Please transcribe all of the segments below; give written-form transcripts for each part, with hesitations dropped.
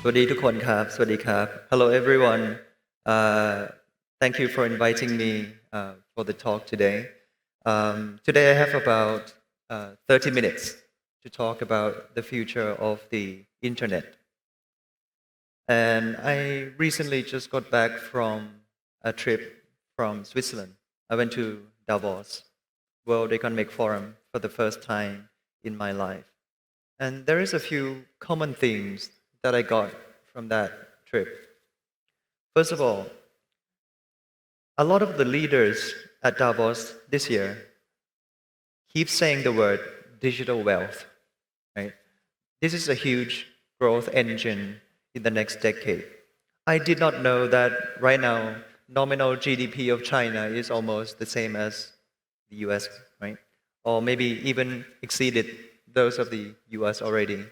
สวัสดีทุกคนครับสวัสดีครับ Hello everyone. Uh, thank you for inviting me for the talk today. Today I have about 30 minutes to talk about the future of the internet. And I recently just got back from a trip from Switzerland. I went to Davos, World Economic Forum, for the first time in my life. And there is a few common themes that I got from that trip. First of all, a lot of the leaders at Davos this year keep saying the word digital wealth, right? This is a huge growth engine in the next decade. I did not know that right now nominal GDP of China is almost the same as the US, right? Or maybe even exceeded those of the US already.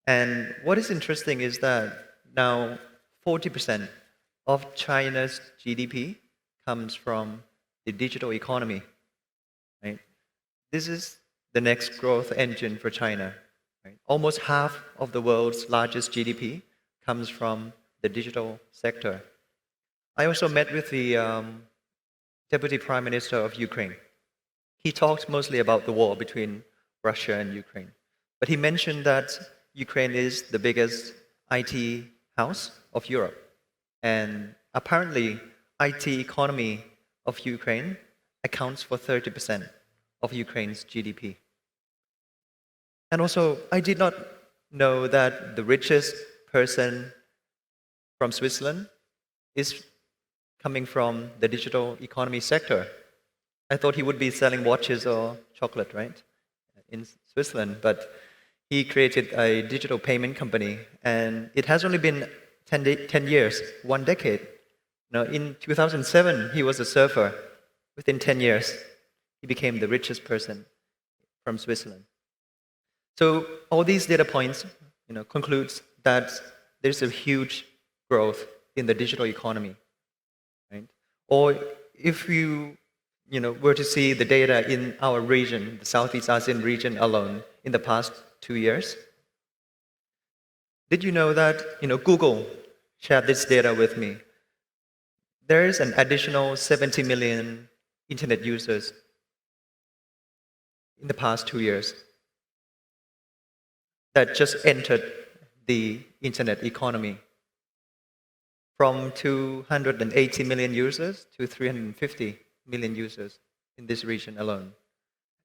And what is interesting is that now 40% of China's GDP comes from the digital economy, right? This is the next growth engine for China, right? Almost half of the world's largest GDP comes from the digital sector. I also met with the Deputy Prime Minister of Ukraine. He talked mostly about the war between Russia and Ukraine. But he mentioned that Ukraine is the biggest IT house of Europe. And apparently, IT economy of Ukraine accounts for 30% of Ukraine's GDP. And also, I did not know that the richest person from Switzerland is coming from the digital economy sector. I thought he would be selling watches or chocolate, right, in Switzerland, but he created a digital payment company, and it has only been 10 years, 1 decade. Now, in 2007, he was a surfer. Within 10 years, he became the richest person from Switzerland. So all these data points, concludes that there's a huge growth in the digital economy, right? Or if you were to see the data in our region, the Southeast Asian region alone, in the past 2 years, did you know that Google shared this data with me? There is an additional 70 million internet users in the past 2 years that just entered the internet economy, from 280 million users to 350 million users in this region alone.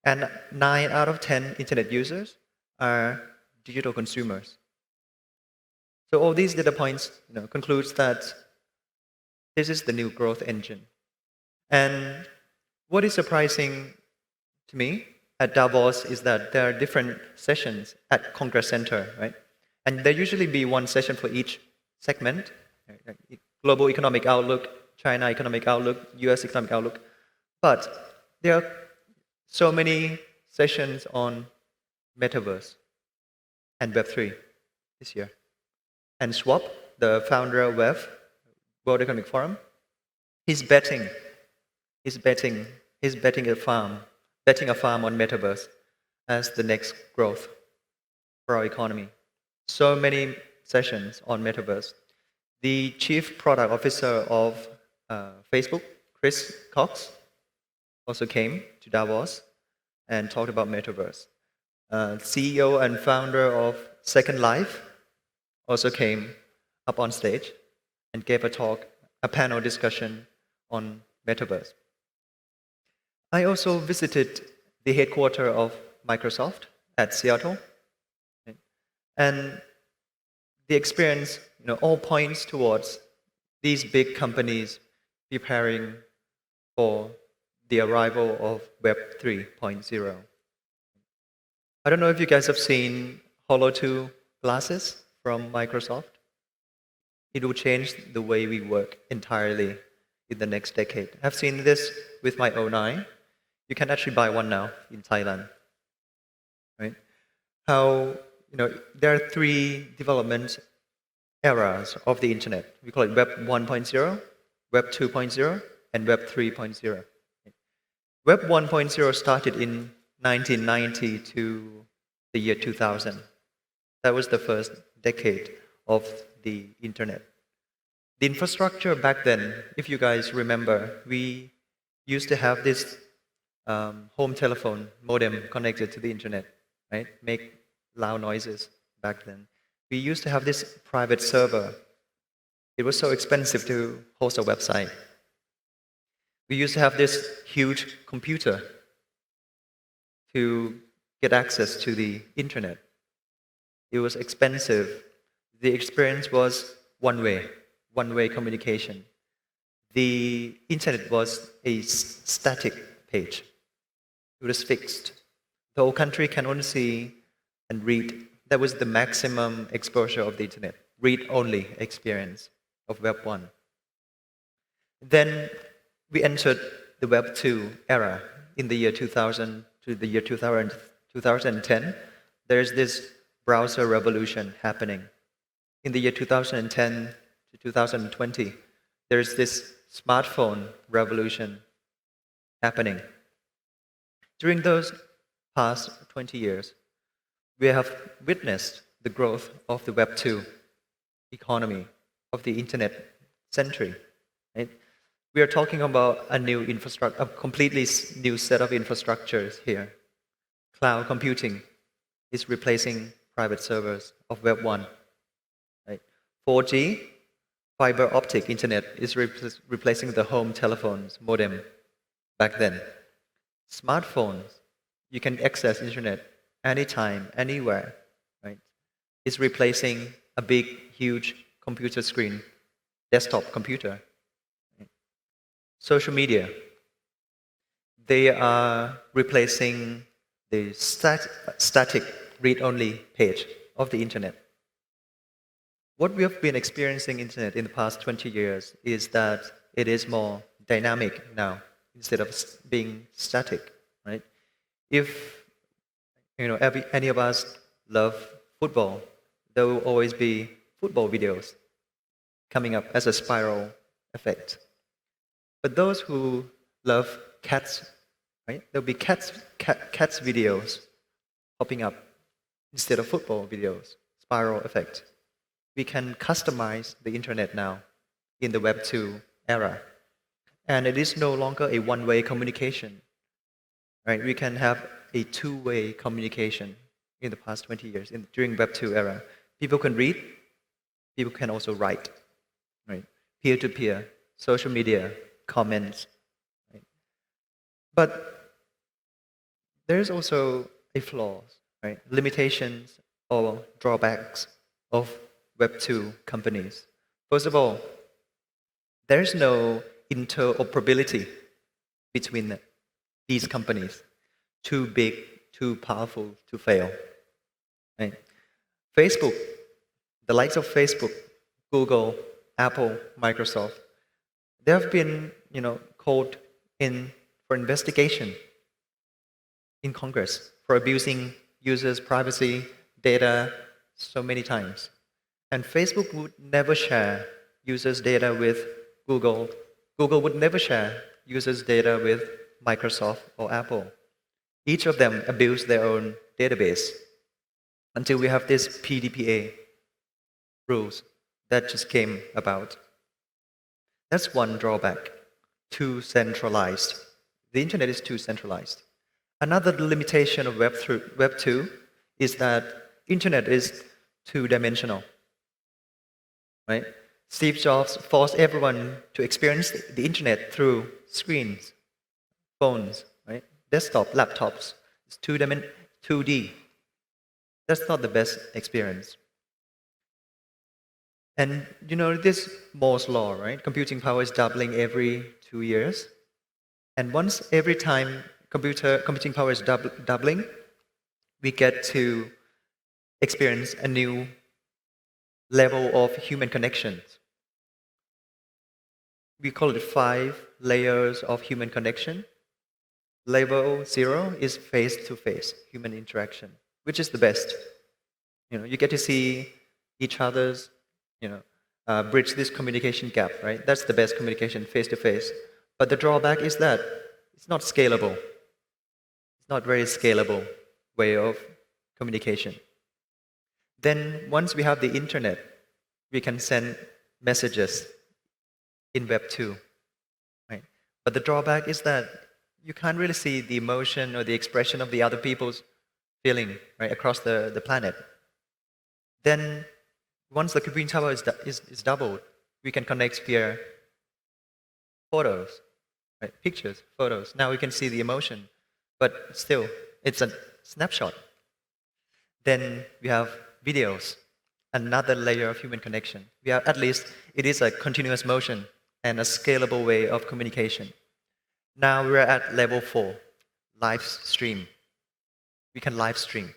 And 9 out of 10 internet users are digital consumers. So all these data points concludes that this is the new growth engine. And what is surprising to me at Davos is that there are different sessions at Congress Center, right? And there usually be one session for each segment: global economic outlook, China economic outlook, US economic outlook. But there are so many sessions on Metaverse and Web3 this year. And Schwab, the founder of World Economic Forum, he's betting a farm on Metaverse as the next growth for our economy. So many sessions on Metaverse. The chief product officer of Facebook, Chris Cox, also came to Davos and talked about Metaverse. CEO and founder of Second Life also came up on stage and gave a panel discussion on Metaverse. I also visited the headquarters of Microsoft at Seattle, and the experience all points towards these big companies preparing for the arrival of Web 3.0. I don't know if you guys have seen HoloLens glasses from Microsoft. It will change the way we work entirely in the next decade. I've seen this with my own eye. You can actually buy one now in Thailand, right? How there are 3 development eras of the internet. We call it Web 1.0, Web 2.0, and Web 3.0. Web 1.0 started in 1990 to the year 2000. That was the first decade of the internet. The infrastructure back then, if you guys remember, we used to have this home telephone modem connected to the internet, right? Make loud noises back then. We used to have this private server. It was so expensive to host a website. We used to have this huge computer to get access to the internet. It was expensive. The experience was one-way communication. The internet was a static page. It was fixed. The whole country can only see and read. That was the maximum exposure of the internet, read-only experience of Web 1. Then we entered the Web 2 era in the year 2000 to the year 2010. There's this browser revolution happening. In the year 2010 to 2020, there's this smartphone revolution happening. During those past 20 years, we have witnessed the growth of the Web 2 economy, of the internet century. Right? We are talking about a new infrastructure, a completely new set of infrastructures here. Cloud computing is replacing private servers of Web 1. Right? 4G, fiber optic internet, is replacing the home telephones modem back then. Smartphones, you can access internet anytime, anywhere. Right? It's replacing a big, huge computer screen, desktop computer. Right? Social media, they are replacing the static read-only page of the internet. What we have been experiencing internet in the past 20 years is that it is more dynamic now instead of being static, right? If any of us love football, there will always be football videos coming up as a spiral effect. But those who love cats, right? There'll be cats videos popping up instead of football videos, spiral effect. We can customize the internet now in the Web 2 era. And it is no longer a one-way communication. Right? We can have a two-way communication in the past 20 years during Web 2 era. People can read, people can also write. Right? Peer-to-peer, social media, comments. Right? But there's also a flaws, right? Limitations or drawbacks of Web 2 companies. First of all, there's no interoperability between these companies. Too big, too powerful to fail. Right? Facebook, the likes of Facebook, Google, Apple, Microsoft, they have been, called in for investigation in Congress for abusing users' privacy, data so many times. And Facebook would never share users' data with Google. Google would never share users' data with Microsoft or Apple. Each of them abuse their own database until we have this PDPA rules that just came about. That's one drawback. Too centralized. The internet is too centralized. Another limitation of Web 2 is that internet is two-dimensional. Right? Steve Jobs forced everyone to experience the internet through screens, phones, right? Desktop, laptops. It's 2D. That's not the best experience. And this Moore's law, right? Computing power is doubling every 2 years. And every time computing power is doubling, we get to experience a new level of human connections. We call it 5 layers of human connection. Level 0 is face-to-face human interaction, which is the best. You get to see each other's, bridge this communication gap, right? That's the best communication, face-to-face. But the drawback is that it's not scalable. It's not very scalable way of communication. Then once we have the internet, we can send messages in Web 2, right? But the drawback is that you can't really see the emotion or the expression of the other people's feeling, right, across the planet. Then, once the computing power is doubled, we can connect via photos, right? Pictures, photos. Now we can see the emotion, but still, it's a snapshot. Then we have videos, another layer of human connection. We have, at least, it is a continuous motion and a scalable way of communication. Now we're at level 4, live stream. We can live stream,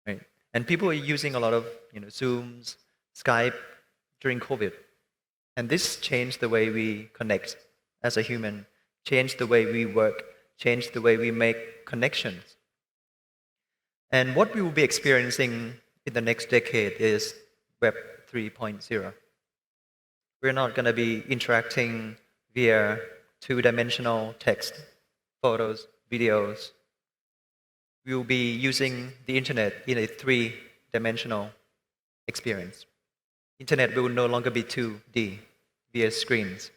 right? And people are using a lot of Zooms, Skype during COVID. And this changed the way we connect as a human, changed the way we work, changed the way we make connections. And what we will be experiencing in the next decade is Web 3.0. We're not going to be interacting via two-dimensional text, photos, videos. We will be using the internet in a three-dimensional experience. Internet will no longer be 2D via screens.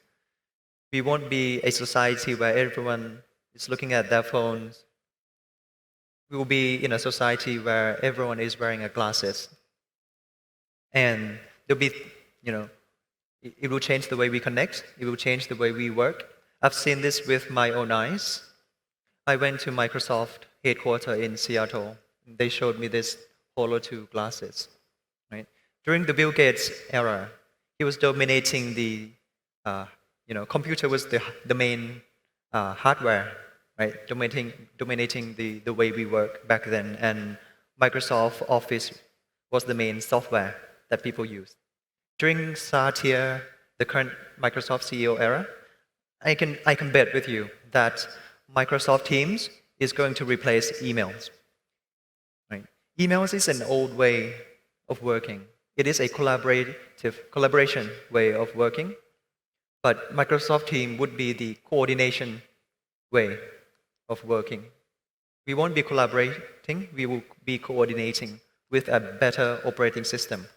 We won't be a society where everyone is looking at their phones. We will be in a society where everyone is wearing glasses. And there'll be, it will change the way we connect. It will change the way we work. I've seen this with my own eyes. I went to Microsoft headquarters in Seattle. They showed me this Holo 2 glasses. Right? During the Bill Gates era, he was dominating the, computer was the main hardware, right? Dominating the way we work back then. And Microsoft Office was the main software that people used. During Satya, the current Microsoft CEO era, I can bet with you that Microsoft Teams is going to replace emails. Right? Emails is an old way of working. It is a collaboration way of working. But Microsoft Teams would be the coordination way of working. We won't be collaborating, we will be coordinating with a better operating system.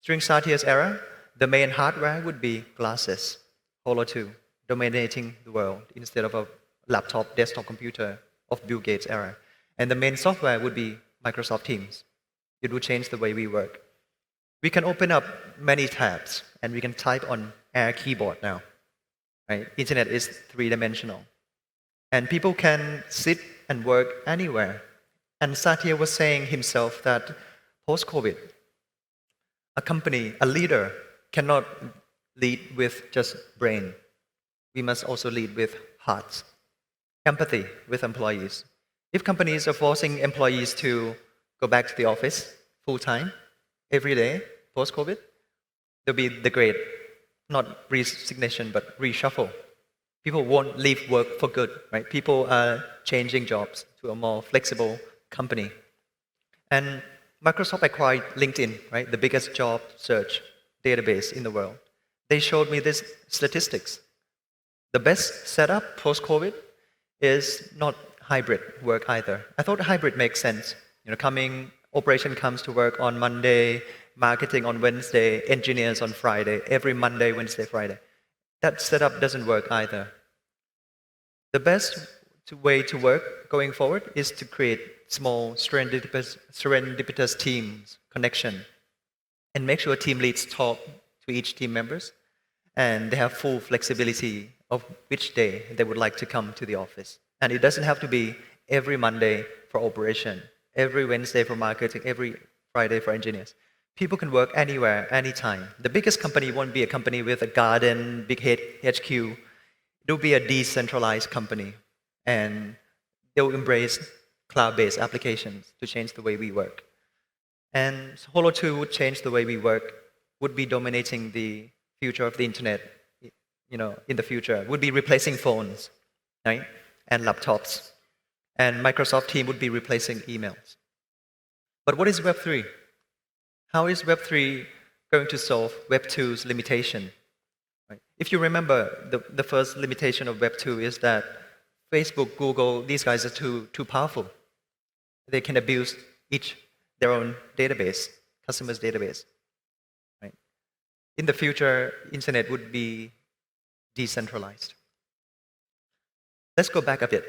During Satya's era, the main hardware would be glasses, Holo 2, dominating the world instead of a laptop, desktop computer of Bill Gates' era. And the main software would be Microsoft Teams. It would change the way we work. We can open up many tabs and we can type on Air keyboard now. Right? Internet is three-dimensional. And people can sit and work anywhere. And Satya was saying himself that post-COVID, a company, a leader cannot lead with just brain. We must also lead with hearts. Empathy with employees. If companies are forcing employees to go back to the office full-time, every day, post-COVID, there'll be the great, not resignation, but reshuffle. People won't leave work for good, right? People are changing jobs to a more flexible company. And Microsoft acquired LinkedIn, right? The biggest job search database in the world. They showed me this statistics. The best setup post-COVID is not hybrid work either. I thought hybrid makes sense. Operation comes to work on Monday, marketing on Wednesday, engineers on Friday, every Monday, Wednesday, Friday. That setup doesn't work either. The best way to work going forward is to create small serendipitous teams, connection, and make sure team leads talk to each team members, and they have full flexibility of which day they would like to come to the office. And it doesn't have to be every Monday for operation, every Wednesday for marketing, every Friday for engineers. People can work anywhere, anytime. The biggest company won't be a company with a garden, big HQ. It'll be a decentralized company. And they'll embrace cloud-based applications to change the way we work. And Holo 2 would change the way we work, would be dominating the future of the internet, in the future, would be replacing phones, right? And laptops. And Microsoft Teams would be replacing emails. But what is Web 3? How is Web 3 going to solve Web 2's limitation? Right? If you remember, the first limitation of Web 2 is that Facebook, Google, these guys are too powerful. They can abuse their own database, customers' database. Right? in the future, internet would be decentralized. Let's go back a bit.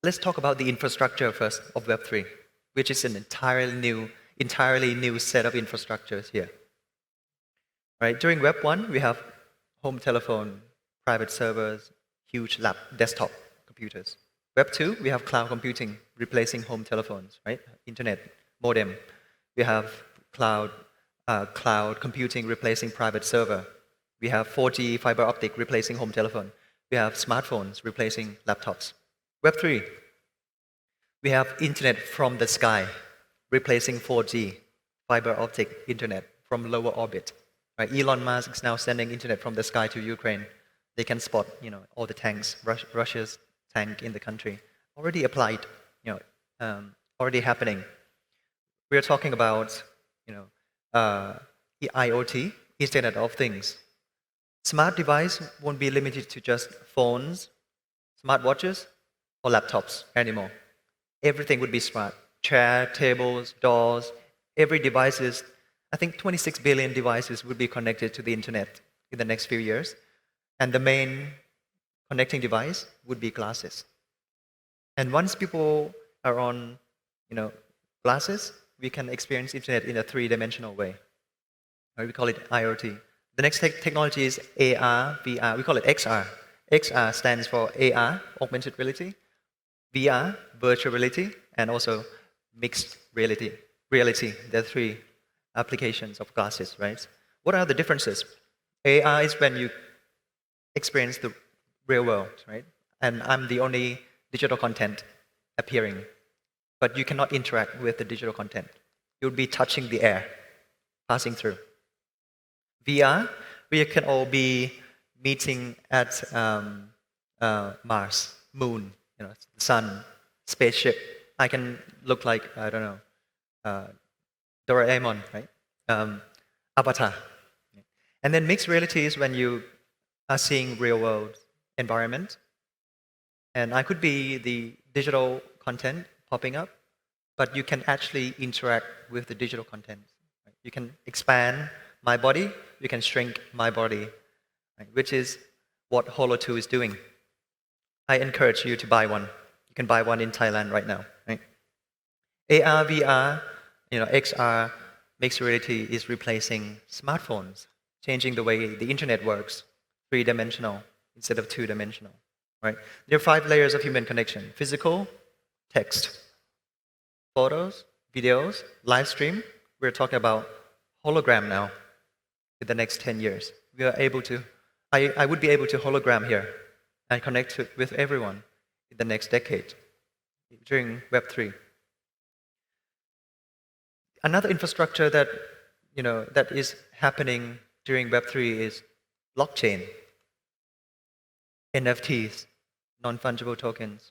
Let's talk about the infrastructure first of Web3, which is an entirely new set of infrastructures here. Right? During Web 1, we have home telephone, private servers, huge desktop computers. Web 2, we have cloud computing replacing home telephones, right? Internet, modem. We have cloud computing replacing private server. We have 4G fiber optic replacing home telephone. We have smartphones replacing laptops. Web 3, we have internet from the sky replacing 4G fiber optic internet from lower orbit. Right? Elon Musk is now sending internet from the sky to Ukraine. They can spot, all the tanks, Russia's tank in the country. Already applied, already happening. We are talking about, IoT, Internet of Things. Smart device won't be limited to just phones, smartwatches, or laptops anymore. Everything would be smart. Chair, tables, doors, every device is, I think 26 billion devices would be connected to the internet in the next few years. And the main connecting device would be glasses. And once people are on, glasses, we can experience internet in a three-dimensional way. We call it IoT. The next technology is AR, VR. We call it XR. XR stands for AR, augmented reality, VR, virtual reality, and also mixed reality. There are three applications of glasses, right? What are the differences? AR is when you experience the real world, right? And I'm the only digital content appearing, but you cannot interact with the digital content. You'll be touching the air, passing through. VR, we can all be meeting at Mars, Moon, the sun, spaceship. I can look like, I don't know, Doraemon, right? Avatar. And then mixed reality is when you are seeing real world environment. And I could be the digital content popping up, but you can actually interact with the digital content. Right? You can expand my body, you can shrink my body, right? Which is what Holo 2 is doing. I encourage you to buy one. You can buy one in Thailand right now. Right? AR, VR, XR, mixed reality is replacing smartphones, changing the way the internet works, three-dimensional instead of two-dimensional. Right? There are 5 layers of human connection: physical, text, photos, videos, live stream. We're talking about hologram now. In the next 10 years, we are able to. I would be able to hologram here and connect with everyone in the next decade during Web 3. Another infrastructure that that is happening during Web 3 is blockchain, NFTs, non-fungible tokens,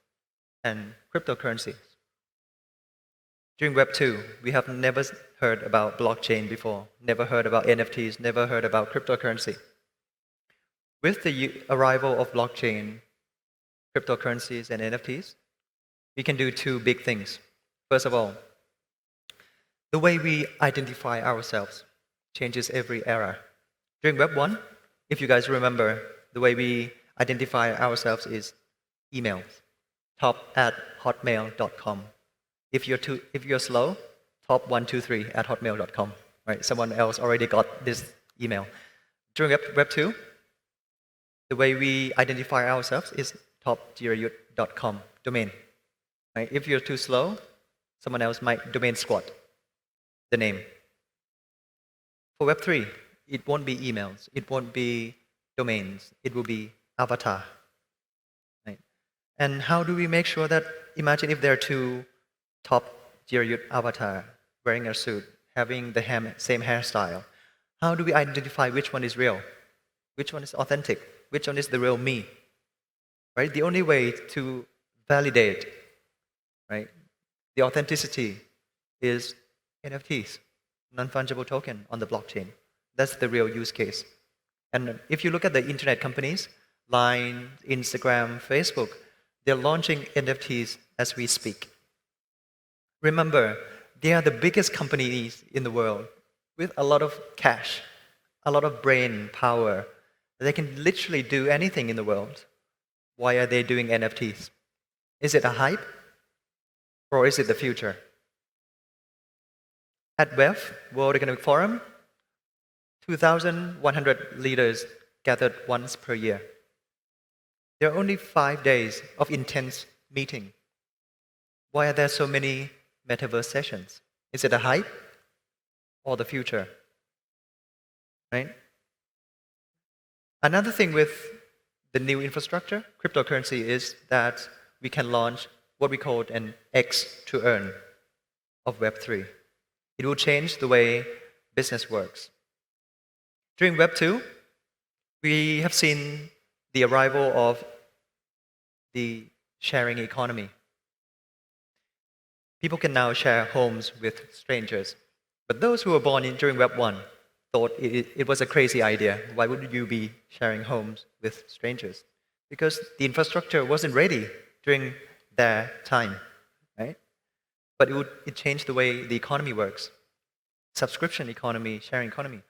and cryptocurrencies. During Web 2, we have never heard about blockchain before, never heard about NFTs, never heard about cryptocurrency. With the arrival of blockchain, cryptocurrencies, and NFTs, we can do 2 big things. First of all, the way we identify ourselves changes every era. During Web 1, if you guys remember, the way we identify ourselves is emails, top@hotmail.com. If you're slow, top123@hotmail.com. Right? Someone else already got this email. During Web 2, the way we identify ourselves is top.jirayut.com domain. Right? If you're too slow, someone else might domain squat the name. For Web 3, it won't be emails, it won't be domains, it will be avatar. Right? And how do we make sure that, imagine if there are 2 top Jirayut avatar wearing a suit, having the same hairstyle. How do we identify which one is real? Which one is authentic? Which one is the real me? Right? The only way to validate, right, the authenticity is NFTs, non-fungible token on the blockchain. That's the real use case. And if you look at the internet companies, Line, Instagram, Facebook, they're launching NFTs as we speak. Remember, they are the biggest companies in the world with a lot of cash, a lot of brain power. They can literally do anything in the world. Why are they doing NFTs? Is it a hype? Or is it the future? At WEF, World Economic Forum, 2,100 leaders gathered once per year. There are only 5 days of intense meeting. Why are there so many metaverse sessions? Is it a hype or the future? Right? Another thing with the new infrastructure, cryptocurrency, is that we can launch what we call an X to earn of Web3. It will change the way business works. During Web 2, we have seen the arrival of the sharing economy. People can now share homes with strangers. But those who were born during Web 1 thought it was a crazy idea. Why would you be sharing homes with strangers? Because the infrastructure wasn't ready during their time, right? But it changed the way the economy works. Subscription economy, sharing economy.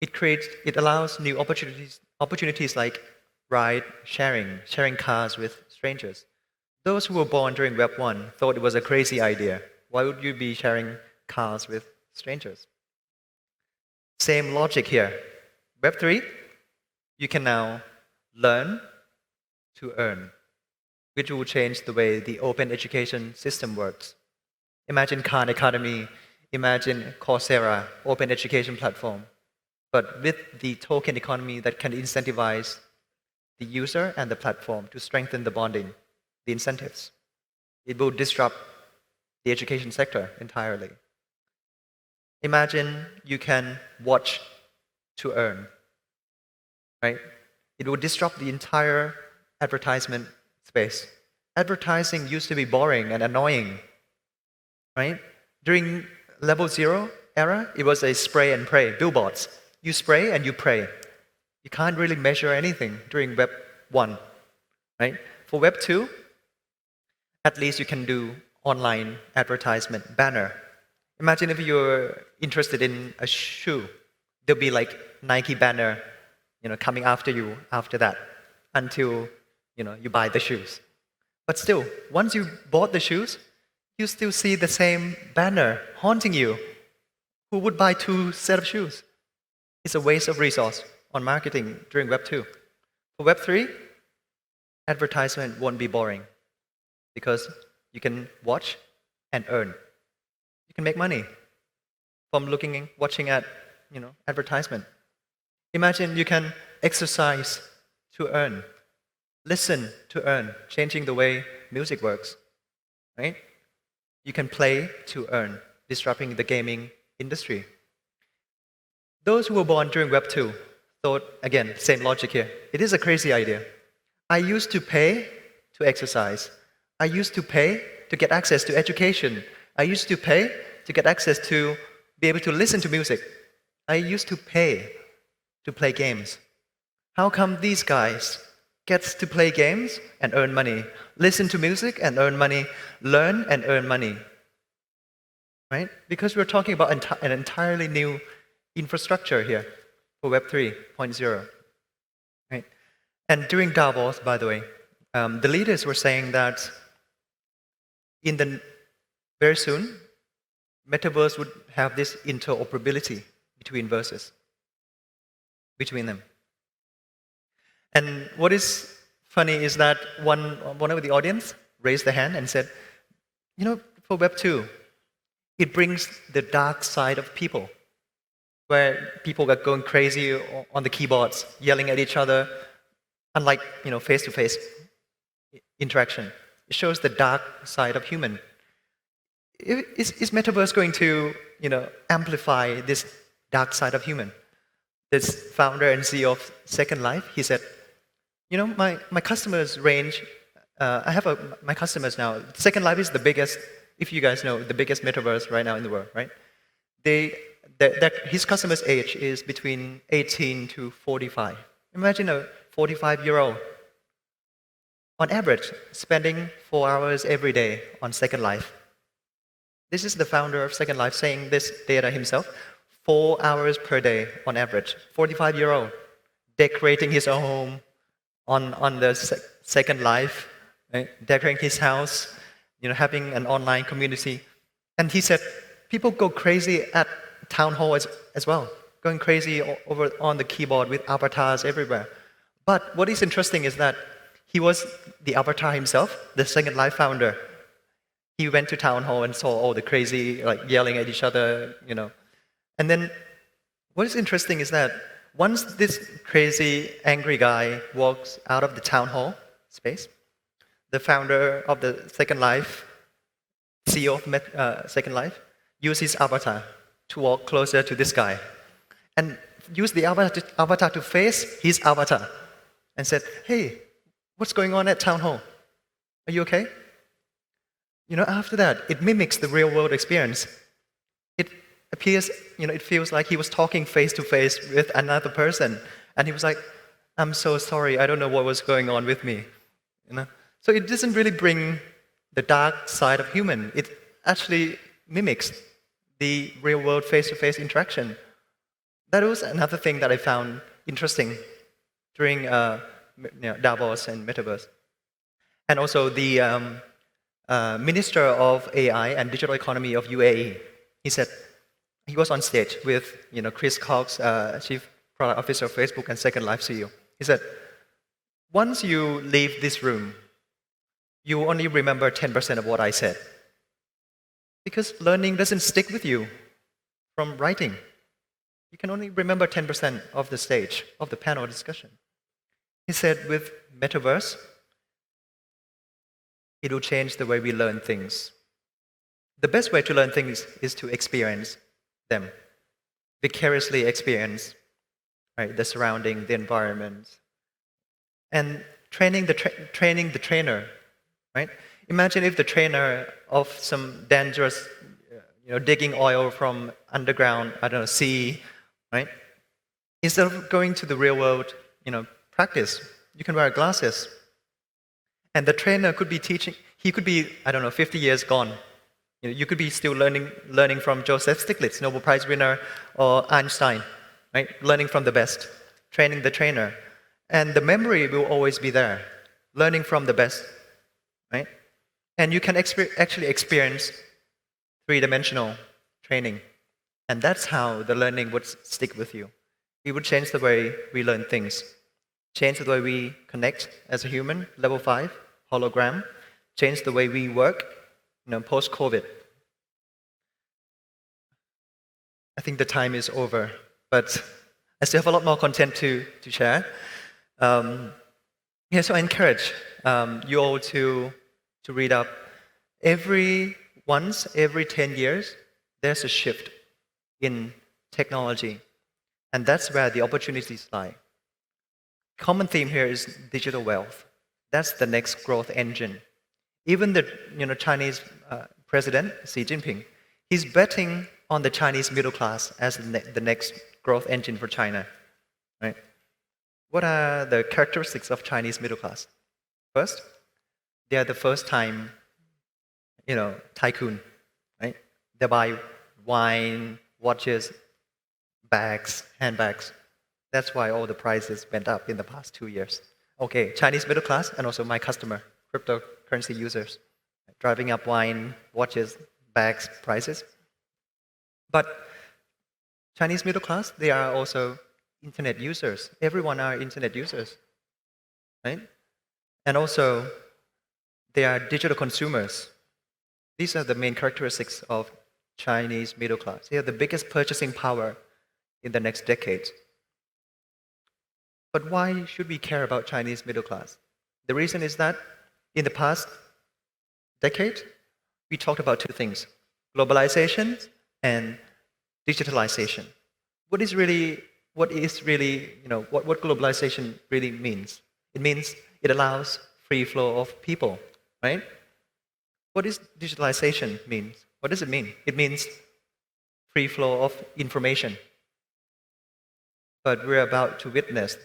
It allows new opportunities like ride sharing cars with strangers. Those who were born during Web 1 thought it was a crazy idea. Why would you be sharing cars with strangers? Same logic here. Web 3, you can now learn to earn, which will change the way the open education system works. Imagine Khan Academy, imagine Coursera, open education platform, but with the token economy that can incentivize the user and the platform to strengthen the bonding, the incentives. It will disrupt the education sector entirely. Imagine you can watch to earn, right? It will disrupt the entire advertisement space. Advertising used to be boring and annoying, right? During level 0 era, it was a spray and pray, billboards. You spray and you pray. You can't really measure anything during Web 1, right? For Web 2, at least you can do online advertisement banner. Imagine if you're interested in a shoe, there'll be like Nike banner, coming after you after that until, you buy the shoes. But still, once you bought the shoes, you still see the same banner haunting you. Who would buy 2 sets of shoes? It's a waste of resource on marketing during Web 2. For Web 3, advertisement won't be boring because you can watch and earn. You can make money from watching at, advertisement. Imagine you can exercise to earn, listen to earn, changing the way music works, right? You can play to earn, disrupting the gaming industry. Those who were born during Web 2 thought, again, same logic here. It is a crazy idea. I used to pay to exercise. I used to pay to get access to education. I used to pay to get access to be able to listen to music. I used to pay to play games. How come these guys get to play games and earn money, listen to music and earn money, learn and earn money? Right? Because we're talking about an entirely new infrastructure here for Web 3.0. Right? And during Davos, by the way, the leaders were saying that very soon, Metaverse would have this interoperability between them. And what is funny is that one of the audience raised their hand and said, for Web 2, it brings the dark side of people, where people are going crazy on the keyboards, yelling at each other, unlike face-to-face interaction. It shows the dark side of human. Is Metaverse going to amplify this dark side of human? This founder and CEO of Second Life, he said, my customers range, my customers now, Second Life is the biggest, if you guys know, the biggest metaverse right now in the world, right? His customer's age is between 18 to 45. Imagine a 45-year-old, on average, spending 4 hours every day on Second Life. This is the founder of Second Life saying this data himself. 4 hours per day on average. 45-year-old decorating his own home on the Second Life, right? Decorating his house, having an online community. And he said people go crazy at town hall as well, going crazy over on the keyboard with avatars everywhere. But what is interesting is that he was the avatar himself, the Second Life founder. He went to town hall and saw all the crazy, like yelling at each other, And then what is interesting is that once this crazy, angry guy walks out of the town hall space, the founder of the Second Life, CEO of Second Life, used his avatar to walk closer to this guy and use the avatar to face his avatar and said, "Hey, what's going on at town hall? Are you okay?" After that, it mimics the real world experience. It appears, it feels like he was talking face to face with another person. And he was like, "I'm so sorry, I don't know what was going on with me." So it doesn't really bring the dark side of human. It actually mimics the real world face to face interaction. That was another thing that I found interesting during Davos and Metaverse. And also the Minister of AI and Digital Economy of UAE, he said, he was on stage with Chris Cox, Chief Product Officer of Facebook and Second Life CEO. He said, "Once you leave this room, you only remember 10% of what I said. Because learning doesn't stick with you from writing. You can only remember 10% of the stage, of the panel discussion." He said, with Metaverse, it will change the way we learn things. The best way to learn things is to experience them, vicariously experience, right, the surrounding, the environment, and training the trainer, right? Imagine if the trainer of some dangerous, digging oil from underground, sea, right? Instead of going to the real world, practice, you can wear glasses. And the trainer could be teaching, he could be, 50 years gone. You could be still learning from Joseph Stiglitz, Nobel Prize winner, or Einstein, right? Learning from the best, training the trainer. And the memory will always be there, learning from the best, right? And you can actually experience three-dimensional training. And that's how the learning would stick with you. It would change the way we learn things, change the way we connect as a human, level 5, hologram, change the way we work, post-COVID. I think the time is over, but I still have a lot more content to share. So I encourage you all to read up. Every 10 years, there's a shift in technology, and that's where the opportunities lie. Common theme here is digital wealth. That's the next growth engine. Even the Chinese president, Xi Jinping, he's betting on the Chinese middle class as the next growth engine for China. Right? What are the characteristics of Chinese middle class? First, they are the first-time, tycoon. Right? They buy wine, watches, bags, handbags. That's why all the prices went up in the past 2 years. Okay, Chinese middle class and also my customer, cryptocurrency users, driving up wine, watches, bags, prices. But Chinese middle class, they are also internet users. Everyone are internet users, right? And also, they are digital consumers. These are the main characteristics of Chinese middle class. They have the biggest purchasing power in the next decade. But why should we care about Chinese middle class? The reason is that in the past decade, we talked about two things: globalization and digitalization. What globalization really means? It means it allows free flow of people, right? What does digitalization mean? What does it mean? It means free flow of information. But we're about to witness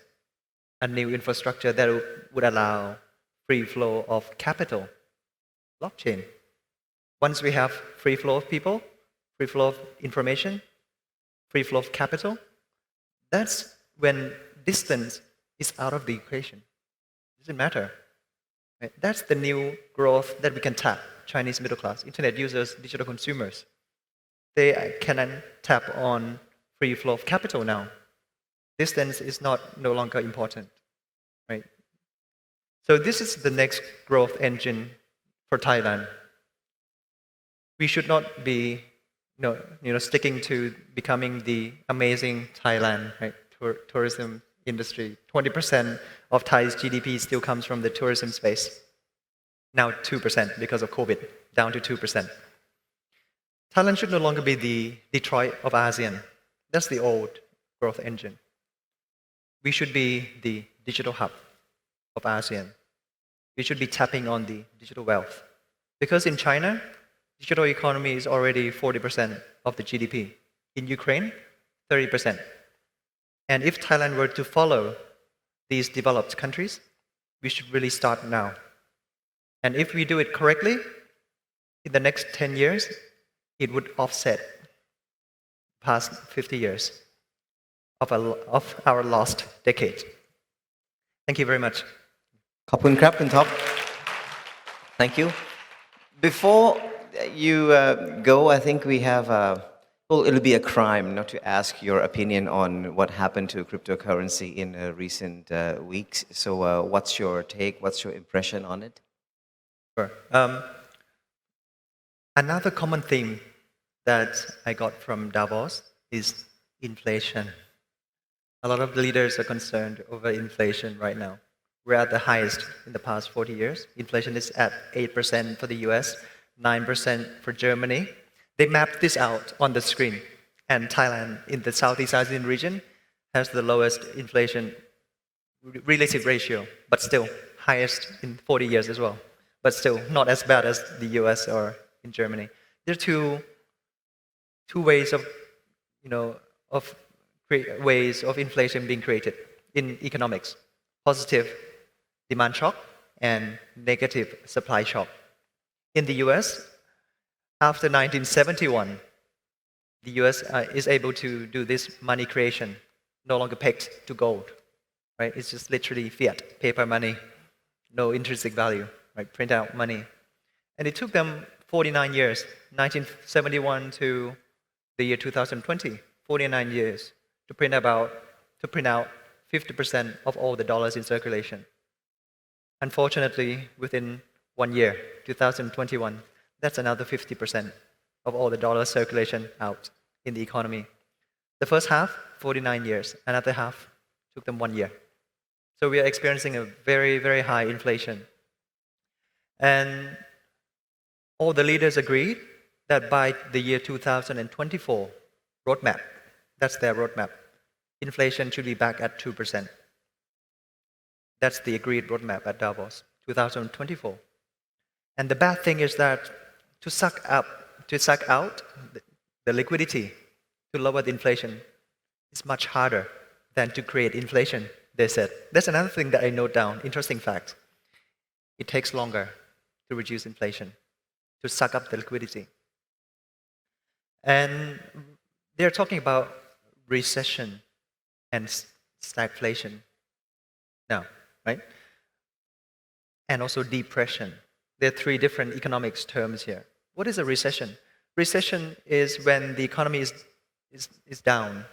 a new infrastructure that would allow free flow of capital, blockchain. Once we have free flow of people, free flow of information, free flow of capital, that's when distance is out of the equation. It doesn't matter. Right? That's the new growth that we can tap. Chinese middle class, internet users, digital consumers. They can tap on free flow of capital now. Distance is no longer important. Right? So this is the next growth engine for Thailand. We should not be sticking to becoming the amazing Thailand, right? Tourism industry. 20% of Thai's GDP still comes from the tourism space. Now 2% because of COVID, down to 2%. Thailand should no longer be the Detroit of ASEAN. That's the old growth engine. We should be the digital hub of ASEAN. We should be tapping on the digital wealth. Because in China, digital economy is already 40% of the GDP. In Ukraine, 30%. And if Thailand were to follow these developed countries, we should really start now. And if we do it correctly, in the next 10 years, it would offset past 50 years of our lost decade. Thank you very much. ขอบคุณครับคุณท็อป Thank you. Before you go, I think we have well, it'll be a crime not to ask your opinion on what happened to cryptocurrency in recent weeks. So what's your take? What's your impression on it? Sure. Another common theme that I got from Davos is inflation. A lot of leaders are concerned over inflation right now. We're at the highest in the past 40 years. Inflation is at 8% for the US, 9% for Germany. They mapped this out on the screen. And Thailand, in the Southeast Asian region, has the lowest inflation relative ratio, but still highest in 40 years as well. But still not as bad as the US or in Germany. There are two ways of, ways of inflation being created in economics: positive demand shock and negative supply shock. In the US, after 1971, the US is able to do this money creation, no longer pegged to gold. Right? It's just literally fiat, paper money, no intrinsic value. Right? Print out money. And it took them 49 years, 1971 to the year 2020, 49 years, to print out 50% of all the dollars in circulation. Unfortunately, within 1 year, 2021, that's another 50% of all the dollar circulation out in the economy. The first half, 49 years. Another half took them 1 year. So we are experiencing a very, very high inflation. And all the leaders agreed that by the year 2024 roadmap, that's their roadmap, inflation should be back at 2%. That's the agreed roadmap at Davos, 2024. And the bad thing is that to suck out the liquidity to lower the inflation is much harder than to create inflation, they said. That's another thing that I note down, interesting fact. It takes longer to reduce inflation, to suck up the liquidity. And they're talking about recession and stagflation now, right? And also depression. There are three different economics terms here. What is a recession? Recession is when the economy is down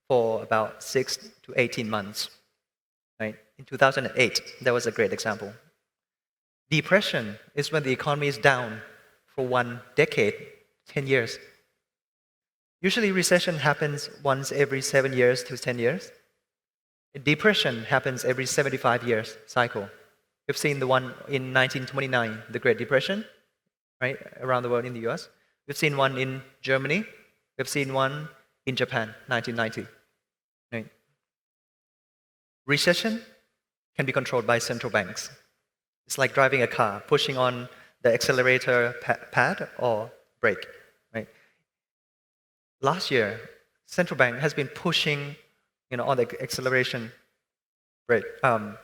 for about 6 to 18 months. Right? In 2008, that was a great example. Depression is when the economy is down for 1 decade, 10 years. Usually recession happens once every 7 years to 10 years. Depression happens every 75 years cycle. We've seen the one in 1929, the Great Depression, right, around the world in the US. We've seen one in Germany. We've seen one in Japan, 1990. Right? Recession can be controlled by central banks. It's like driving a car, pushing on the accelerator pad or brake. Right? Last year, central bank has been pushing, on the acceleration brake,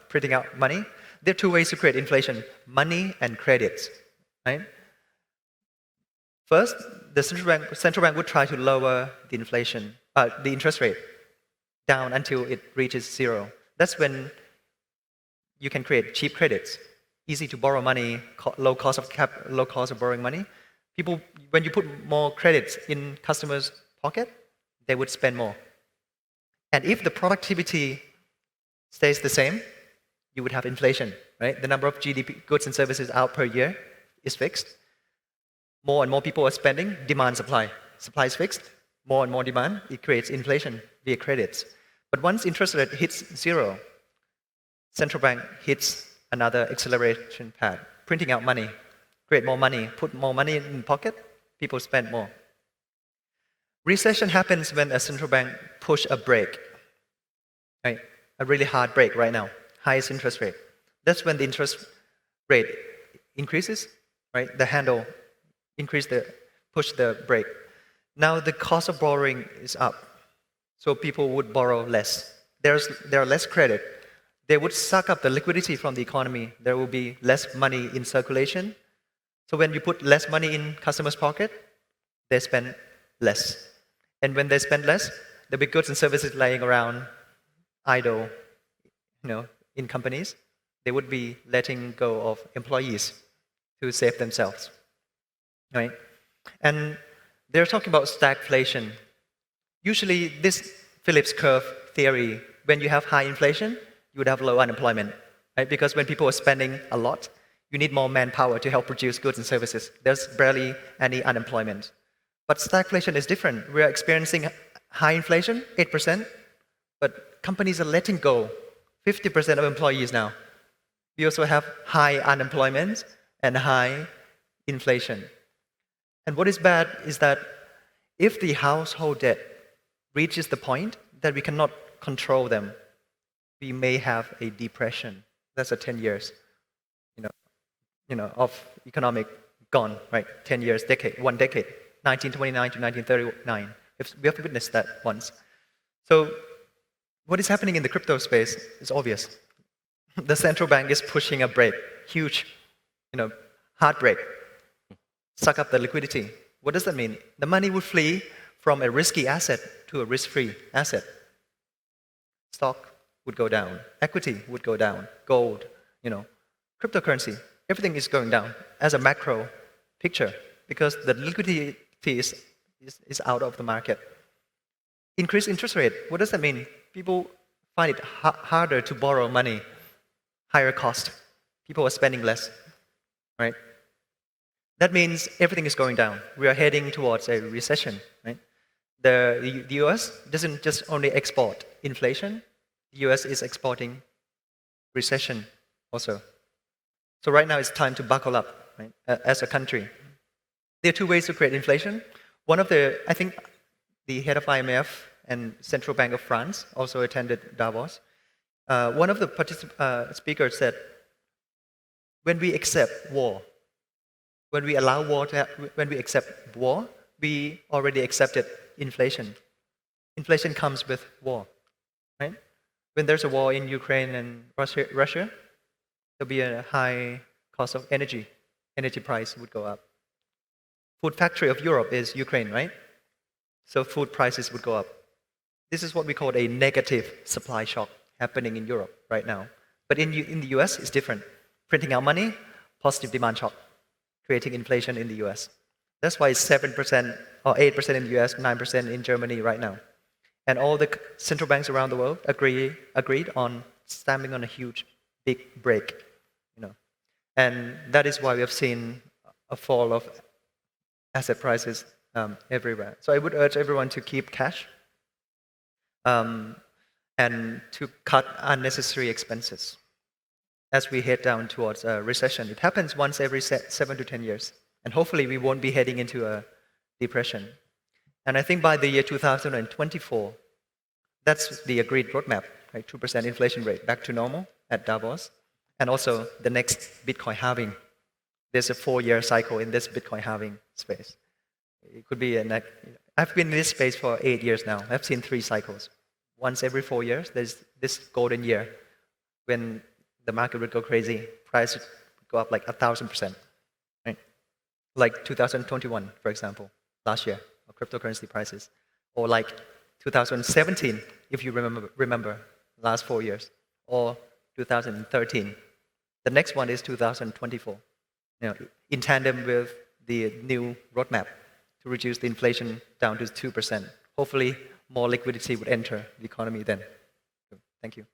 printing out money. There are two ways to create inflation: money and credits. Right? First, the central bank would try to lower the inflation the interest rate down until it reaches zero. That's when you can create cheap credits, easy to borrow money, low cost of borrowing money. People, when you put more credits in customers' pocket, they would spend more. And if the productivity stays the same, you would have inflation, right? The number of GDP, goods and services out per year, is fixed. More and more people are spending, demand, supply. Supply is fixed, more and more demand, it creates inflation via credits. But once interest rate hits zero, central bank hits another acceleration pad, printing out money, create more money, put more money in pocket, people spend more. Recession happens when a central bank push a brake, right? A really hard brake right now, highest interest rate. That's when the interest rate increases, right? The handle push the brake. Now the cost of borrowing is up, so people would borrow less. There are less credit. They would suck up the liquidity from the economy. There will be less money in circulation. So when you put less money in customers' pocket, they spend less. And when they spend less, there'll be goods and services lying around idle, in companies. They would be letting go of employees to save themselves, right? And they're talking about stagflation. Usually, this Phillips curve theory, when you have high inflation, you would have low unemployment, right? Because when people are spending a lot, you need more manpower to help produce goods and services. There's barely any unemployment. But stagflation is different. We're experiencing high inflation, 8%, but companies are letting go 50% of employees now. We also have high unemployment and high inflation. And what is bad is that if the household debt reaches the point that we cannot control them, we may have a depression. That's a 10 years, of economic gone, right? 10 years, one decade, 1929 to 1939. We have witnessed that once. So what is happening in the crypto space is obvious. The central bank is pushing a brake, huge, hard brake, suck up the liquidity. What does that mean? The money would flee from a risky asset to a risk-free asset. Stock would go down, equity would go down, gold, cryptocurrency, everything is going down as a macro picture because the liquidity is out of the market. Increased interest rate, what does that mean? People find it harder to borrow money, higher cost. People are spending less, right? That means everything is going down. We are heading towards a recession, right? The US doesn't just only export inflation, the US is exporting recession also. So right now it's time to buckle up, right? As a country. There are two ways to create inflation. I think the head of IMF and Central Bank of France also attended Davos. One of the speakers said, when we accept war, when we accept war, we already accepted inflation. Inflation comes with war, right? When there's a war in Ukraine and Russia, there'll be a high cost of energy. Energy price would go up. Food factory of Europe is Ukraine, right? So food prices would go up. This is what we call a negative supply shock happening in Europe right now. But in the US, it's different. Printing out money, positive demand shock, creating inflation in the US. That's why it's 7% or 8% in the US, 9% in Germany right now. And all the central banks around the world agreed on stamping on a huge, big brake. And that is why we have seen a fall of asset prices everywhere. So I would urge everyone to keep cash and to cut unnecessary expenses as we head down towards a recession. It happens once every 7 to 10 years. And hopefully we won't be heading into a depression. And I think by the year 2024, that's the agreed roadmap, right? 2% inflation rate back to normal at Davos. And also the next Bitcoin halving. There's a 4-year cycle in this Bitcoin halving space. It could be I've been in this space for 8 years now. I've seen 3 cycles. Once every 4 years, there's this golden year when the market would go crazy. Price would go up like 1,000%. Right? Like 2021, for example, last year, of cryptocurrency prices. Or like 2017, if you remember last 4 years, or 2013. The next one is 2024, in tandem with the new roadmap to reduce the inflation down to 2%. Hopefully, more liquidity would enter the economy then. Thank you.